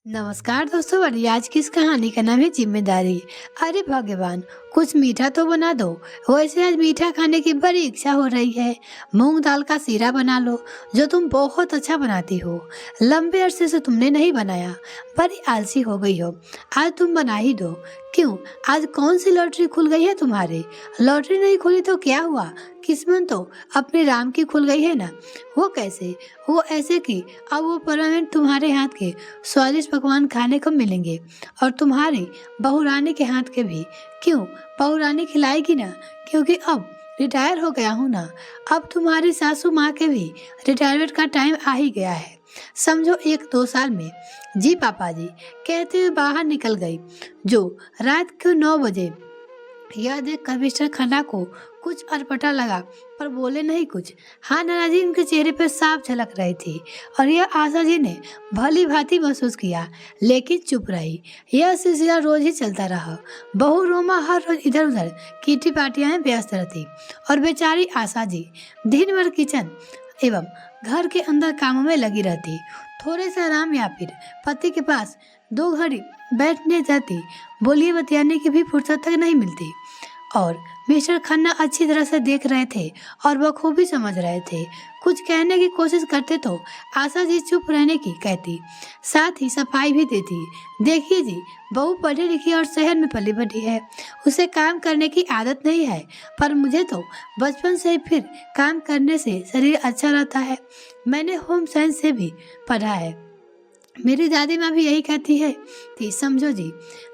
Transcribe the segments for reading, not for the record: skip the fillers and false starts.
नमस्कार दोस्तों, और आज की इस कहानी का नाम है जिम्मेदारी। अरे भगवान, कुछ मीठा तो बना दो। वैसे आज मीठा खाने की बड़ी इच्छा हो रही है। मूंग दाल का सीरा बना लो, जो तुम बहुत अच्छा बनाती हो। लंबे अरसे से तुमने नहीं बनाया, बड़ी आलसी हो गई हो। आज तुम बना ही दो। क्यों, आज कौन सी लॉटरी खुल गई है तुम्हारी? लॉटरी नहीं खुली तो क्या हुआ? किस्मत तो अपने राम की खुल गई है ना। वो कैसे? वो ऐसे कि अब वो परमानेंट तुम्हारे हाथ के स्वादिष्ट पकवान खाने को मिलेंगे, और तुम्हारी बहू रानी के हाथ के भी। क्यों, बहू रानी खिलाएगी ना, क्योंकि अब रिटायर हो गया हूँ ना। अब तुम्हारी सासू माँ के भी रिटायरमेंट का टाइम आ ही गया है, समझो 1-2 साल में। जी पापा जी, कहते हुए बाहर निकल गई। जो रात को 9 बजे यह देखकर मिस्टर खन्ना को कुछ अटपटा लगा, पर बोले नहीं कुछ। हाँ, नाराजगी उनके चेहरे पर साफ झलक रही थी, और यह आशा जी ने भली भांति महसूस किया, लेकिन चुप रही। यह सिलसिला रोज ही चलता रहा। बहू रोमा हर रोज इधर उधर किटी पार्टियां में व्यस्त रहती, और बेचारी आशा जी दिन भर किचन एवं घर के अंदर कामों में लगी रहती। थोड़े से आराम या फिर पति के पास 2 घड़ी बैठने जाती, बोलिए बतियाने की भी फुर्सत तक नहीं मिलती। और मिस्टर खन्ना अच्छी तरह से देख रहे थे और बखूबी समझ रहे थे। कुछ कहने की कोशिश करते तो आशा जी चुप रहने की कहती, साथ ही सफाई भी देती। देखिए जी, बहू पढ़ी लिखी और शहर में पली बढ़ी है, उसे काम करने की आदत नहीं है, पर मुझे तो बचपन से ही फिर काम करने से शरीर अच्छा रहता है। मैंने होम साइंस से भी पढ़ा है। मेरी दादी माँ भी यही कहती है थी, समझो जी।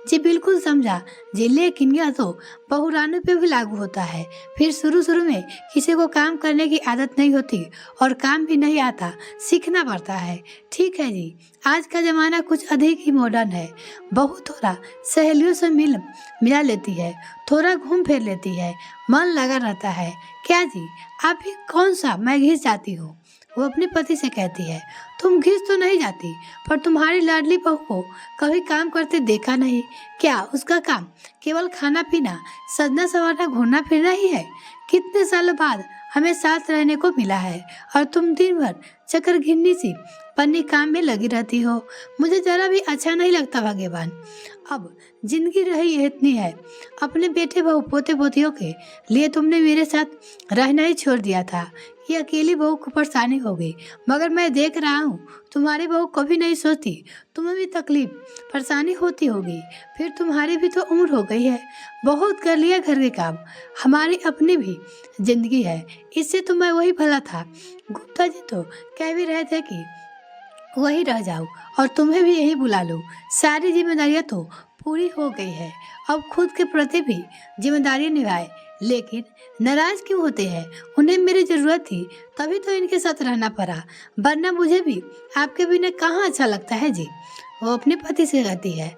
जी बिल्कुल समझा जी, लेकिन यह तो बहुरानों पे भी लागू होता है। फिर शुरू शुरू में किसी को काम करने की आदत नहीं होती और काम भी नहीं आता, सीखना पड़ता है। ठीक है जी, आज का जमाना कुछ अधिक ही मॉडर्न है। बहू थोड़ा सहेलियों से मिला लेती है, थोड़ा घूम फिर लेती है, मन लगा रहता है। क्या जी, आप भी कौन सा मैं घिस जाती हूँ? वो अपने पति से कहती है, तुम घिस तो नहीं जाती, पर तुम्हारी लाडली बहू को कभी काम करते देखा नहीं। क्या उसका काम केवल खाना पीना, सजना संवरना, घूमना फिरना ही है? कितने सालों बाद हमें साथ रहने को मिला है, और तुम दिन भर चक्कर घिन्नी सी पन्नी काम में लगी रहती हो। मुझे जरा भी अच्छा नहीं लगता भगवान। अब जिंदगी रही इतनी है, अपने बेटे बहू पोते पोतियों के लिए तुमने मेरे साथ रहना ही छोड़ दिया था। ये अकेली बहू को परेशानी हो गई, मगर मैं देख रहा हूँ तुम्हारी बहू कभी नहीं सोचती तुम्हें भी तकलीफ परेशानी होती होगी। फिर तुम्हारी भी तो उम्र हो गई है, बहुत कर लिया घर के काम। हमारी अपनी भी जिंदगी है, इससे तो मैं वही भला था। गुप्ता जी तो कह भी रहे थे कि वही रह जाओ और तुम्हें भी यही बुला लो। सारी जिम्मेदारियां तो पूरी हो गई है, अब खुद के प्रति भी जिम्मेदारी निभाए। लेकिन नाराज क्यों होते हैं? उन्हें मेरी जरूरत थी, तभी तो इनके साथ रहना पड़ा, वरना मुझे भी आपके बिना कहाँ अच्छा लगता है जी। वो अपने पति से कहती है,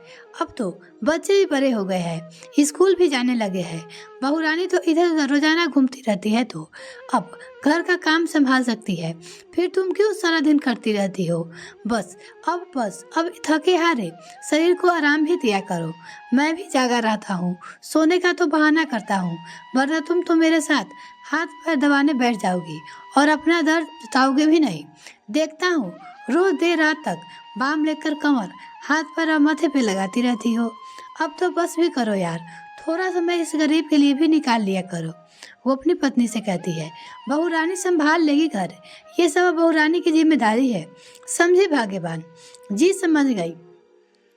अब तो बच्चे भी बड़े हो गए हैं, स्कूल भी जाने लगे हैं। बहू रानी तो इधर उधर रोजाना घूमती रहती है, तो अब घर का काम संभाल सकती है। फिर तुम क्यों सारा दिन करती रहती हो? बस अब थके हारे शरीर को आराम भी दिया करो। मैं भी जागा रहता हूँ, सोने का तो बहाना करता हूँ, वरना तुम तो मेरे साथ हाथ पैर दबाने बैठ जाओगी और अपना दर्द जताओगे भी नहीं। देखता हूँ रोज देर रात तक बाम लेकर कमर, हाथ पैर और माथे पे लगाती रहती हो। अब तो बस भी करो यार, थोड़ा समय इस गरीब के लिए भी निकाल लिया करो। वो अपनी पत्नी से कहती है, बहू रानी संभाल लेगी घर, ये सब बहू रानी की जिम्मेदारी है। समझे भाग्यवान? जी समझ गई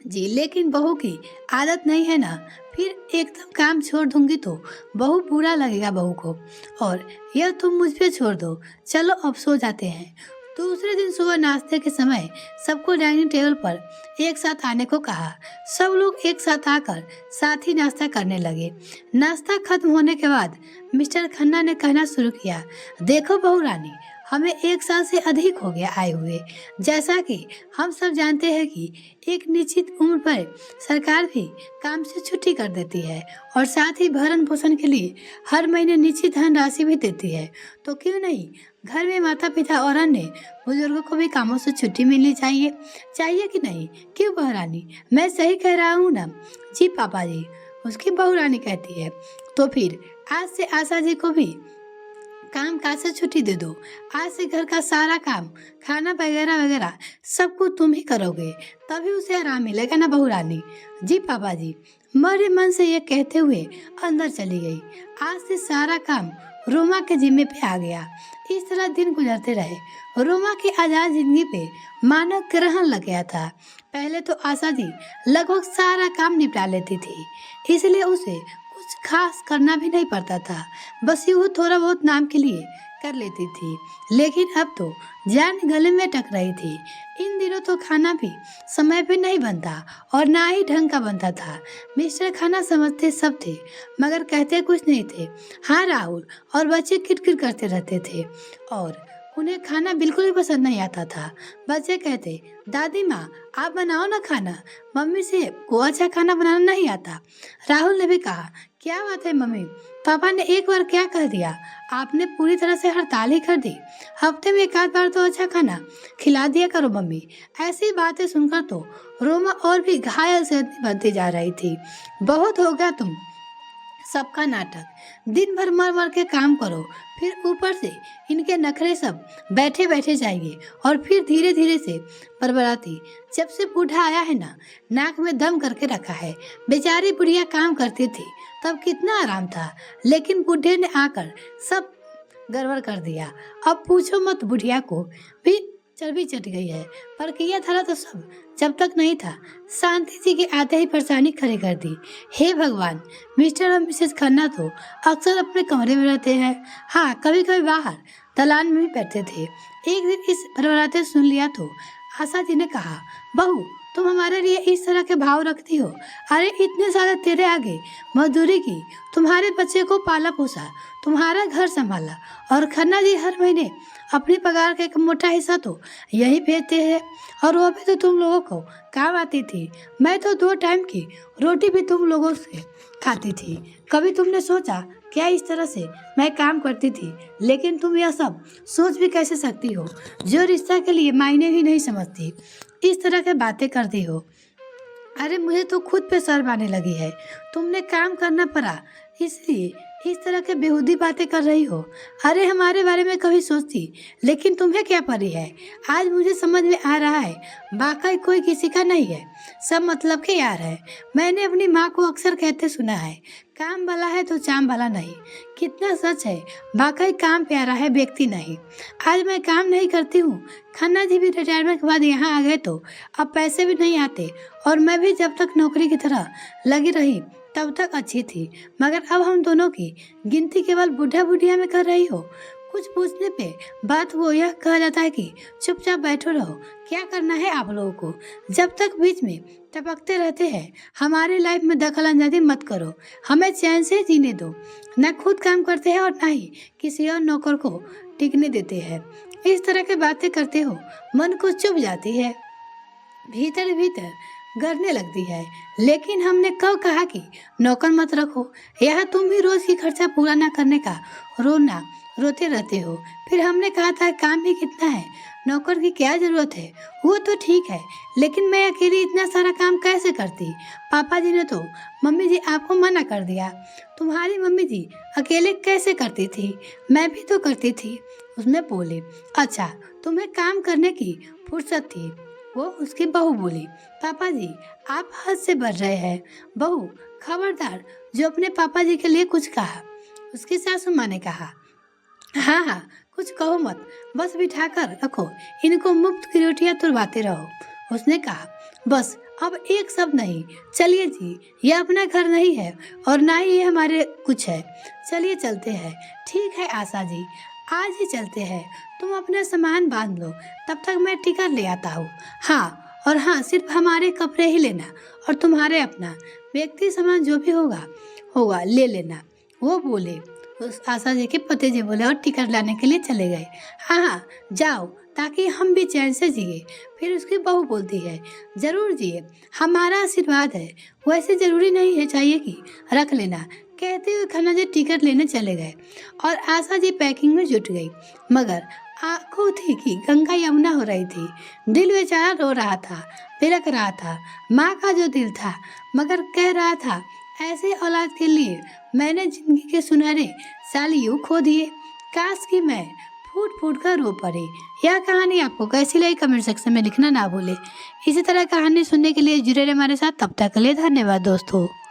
जी, लेकिन बहू की आदत नहीं है ना, फिर एकदम काम छोड़ दूंगी तो बहू बुरा लगेगा बहू को। और यह तुम मुझ पे छोड़ दो, चलो अब सो जाते हैं। दूसरे दिन सुबह नाश्ते के समय सबको डाइनिंग टेबल पर एक साथ आने को कहा। सब लोग एक साथ आकर साथ ही नाश्ता करने लगे। नाश्ता खत्म होने के बाद मिस्टर खन्ना ने कहना शुरू किया, देखो बहू रानी, हमें 1 साल से अधिक हो गया आए हुए। जैसा कि हम सब जानते हैं कि एक निश्चित उम्र पर सरकार भी काम से छुट्टी कर देती है, और साथ ही भरण पोषण के लिए हर महीने निश्चित धनराशि भी देती है। तो क्यों नहीं घर में माता पिता और अन्य बुजुर्गों को भी कामों से छुट्टी मिलनी चाहिए? चाहिए कि नहीं? क्यों बहू रानी, मैं सही कह रहा हूँ ना? जी पापा जी, उसकी बहू रानी कहती है। तो फिर आज से आशा जी को भी काम काज से छुट्टी दे दो। आज से घर का सारा काम, खाना वगैरह वगैरह सब कुछ तुम ही करोगे, तभी उसे आराम मिलेगा ना बहू रानी। जी पापा जी। मरे मन से ये कहते हुए अंदर चली गई। आज से सारा काम रोमा के जिम्मे पे आ गया। इस तरह दिन गुजरते रहे। रोमा की आजाद जिंदगी पे मानो ग्रहण लग गया था। पहले तो आशा जी लगभग सारा काम निपटा लेती थी, इसलिए उसे कुछ खास करना भी नहीं पड़ता था। बस यूँ थोड़ा बहुत नाम के लिए कर लेती थी। लेकिन अब तो जान गले में टक रही थी। इन दिनों तो खाना भी समय पे नहीं बनता और ना ही ढंग का बनता था। मिस्टर खाना समझते सब थे, मगर कहते कुछ नहीं थे। हाँ, राहुल और बच्चे किटकिट करते रहते थे और उन्हें खाना बिल्कुल भी पसंद नहीं आता था। बच्चे कहते, दादी माँ आप बनाओ ना खाना, मम्मी से को अच्छा खाना बनाना नहीं आता। राहुल ने भी कहा, क्या बात है मम्मी, पापा ने एक बार क्या कह दिया, आपने पूरी तरह से हड़ताल ही कर दी। हफ्ते में एक आध बार तो अच्छा खाना खिला दिया करो मम्मी। ऐसी बातें सुनकर तो रोमा और भी घायल से बनती जा रही थी। बहुत हो गया तुम सबका नाटक, दिन भर मर मर के काम करो, फिर ऊपर से इनके नखरे सब बैठे बैठे जाएंगे और फिर धीरे धीरे से बरबराती। जब से बूढ़ा आया है ना, नाक में दम करके रखा है। बेचारी बुढ़िया काम करती थी तब कितना आराम था, लेकिन बूढ़े ने आकर सब गड़बड़ कर दिया। अब पूछो मत, बुढ़िया को भी चर्बी चढ़ गई है, पर किया था तो सब जब तक नहीं था। शांति जी के आते ही परेशानी खड़ी कर दी। हे भगवान, मिस्टर और मिसेस खन्ना तो अक्सर अपने कमरे में रहते हैं। हाँ, कभी कभी बाहर दलान में भी बैठते थे। एक दिन इस बरबराते सुन लिया तो आशा जी ने कहा, बहू तुम हमारे लिए इस तरह के भाव रखती हो। अरे इतने सारे तेरे आगे मजदूरी की, तुम्हारे बच्चे को पाला पोसा, तुम्हारा घर संभाला, और खन्ना जी हर महीने अपनी पगार का एक मोटा हिस्सा तो यही भेजते हैं, और वो भी तो तुम लोगों को काम आती थी। मैं तो 2 टाइम की रोटी भी तुम लोगों से खाती थी। कभी तुमने सोचा क्या इस तरह से मैं काम करती थी? लेकिन तुम यह सब सोच भी कैसे सकती हो, जो रिश्ता के लिए मायने ही नहीं समझती, इस तरह की बातें करती हो। अरे मुझे तो खुद पे शर्म आने लगी है। तुमने काम करना पड़ा इसलिए इस तरह के बेहुदी बातें कर रही हो। अरे हमारे बारे में कभी सोचती, लेकिन तुम्हें क्या पड़ी है? आज मुझे समझ में आ रहा है, वाकई कोई किसी का नहीं है, सब मतलब के यार है। मैंने अपनी माँ को अक्सर कहते सुना है, काम भला है तो चाम भला नहीं। कितना सच है, वाकई काम प्यारा है, व्यक्ति नहीं। आज मैं काम नहीं करती हूँ, खन्ना जी भी रिटायरमेंट के बाद यहाँ आ गए तो अब पैसे भी नहीं आते, और मैं भी जब तक नौकरी की तरह लगी रही तब तक अच्छी थी, मगर अब हम दोनों की गिनती केवल बूढ़ा बुढ़िया में कर रही हो। कुछ पूछने पे बात वो यह कहा जाता है कि चुपचाप बैठो रहो। क्या करना है आप लोगों को? जब तक बीच में टपकते रहते हैं, हमारी लाइफ में दखल अंदाजी मत करो, हमें चैन से जीने दो। न खुद काम करते हैं और न ही किसी और नौकर को टिकने देते हैं। इस तरह की बातें करते हो, मन को चुभ जाती है, भीतर भीतर गड़ने लगती है। लेकिन हमने कब कहा कि नौकर मत रखो? यह तुम भी रोज की खर्चा पूरा ना करने का रोते रहते हो। फिर हमने कहा था काम भी कितना है, नौकर की क्या जरूरत है? वो तो ठीक है, लेकिन मैं अकेली इतना सारा काम कैसे करती? पापा जी ने तो मम्मी जी आपको मना कर दिया। तुम्हारी मम्मी जी अकेले कैसे करती थी? मैं भी तो करती थी। उसमें बोले, अच्छा तुम्हें काम करने की फुर्सत थी? वो उसकी बहू बोली, पापा जी आप हद से बढ़ रहे हैं। बहू खबरदार, जो अपने पापा जी के लिए कुछ कहा। उसकी सासू माँ ने कहा, हाँ हाँ कुछ कहो मत, बस बिठा कर रखो, इनको मुफ्त की रोटियां तुड़वाते रहो। उसने कहा, बस अब एक शब्द नहीं, चलिए जी, यह अपना घर नहीं है और ना ही ये हमारे कुछ है, चलिए चलते हैं। ठीक है आशा जी, आज ही चलते हैं, तुम अपना सामान बांध लो, तब तक मैं टिकट ले आता हूँ। हाँ, और हाँ सिर्फ हमारे कपड़े ही लेना, और तुम्हारे अपना व्यक्ति सामान जो भी होगा ले लेना। वो बोले, उस आशा जी के पति जी बोले और टिकट लाने के लिए चले गए। हाँ हाँ जाओ, ताकि हम भी चैन से जिए। फिर उसकी बहू बोलती है, जरूर जिए, हमारा आशीर्वाद है, वैसे जरूरी नहीं है चाहिए कि रख लेना। कहते हुए खन्ना जी टिकट लेने चले गए और आशा जी पैकिंग में जुट गई, मगर आंखों थी कि गंगा यमुना हो रही थी। दिल बेचारा रो रहा था, बिलख रहा था। माँ का जो दिल था, मगर कह रहा था, ऐसे औलाद के लिए मैंने जिंदगी के सुनहरे साल यूं खो दिए। काश कि मैं फूट फूट कर रो पड़े। यह कहानी आपको कैसी लगी कमेंट सेक्शन में लिखना ना भूले। इसी तरह कहानी सुनने के लिए जुड़े रहे हमारे साथ। तब तक के लिए धन्यवाद दोस्तों।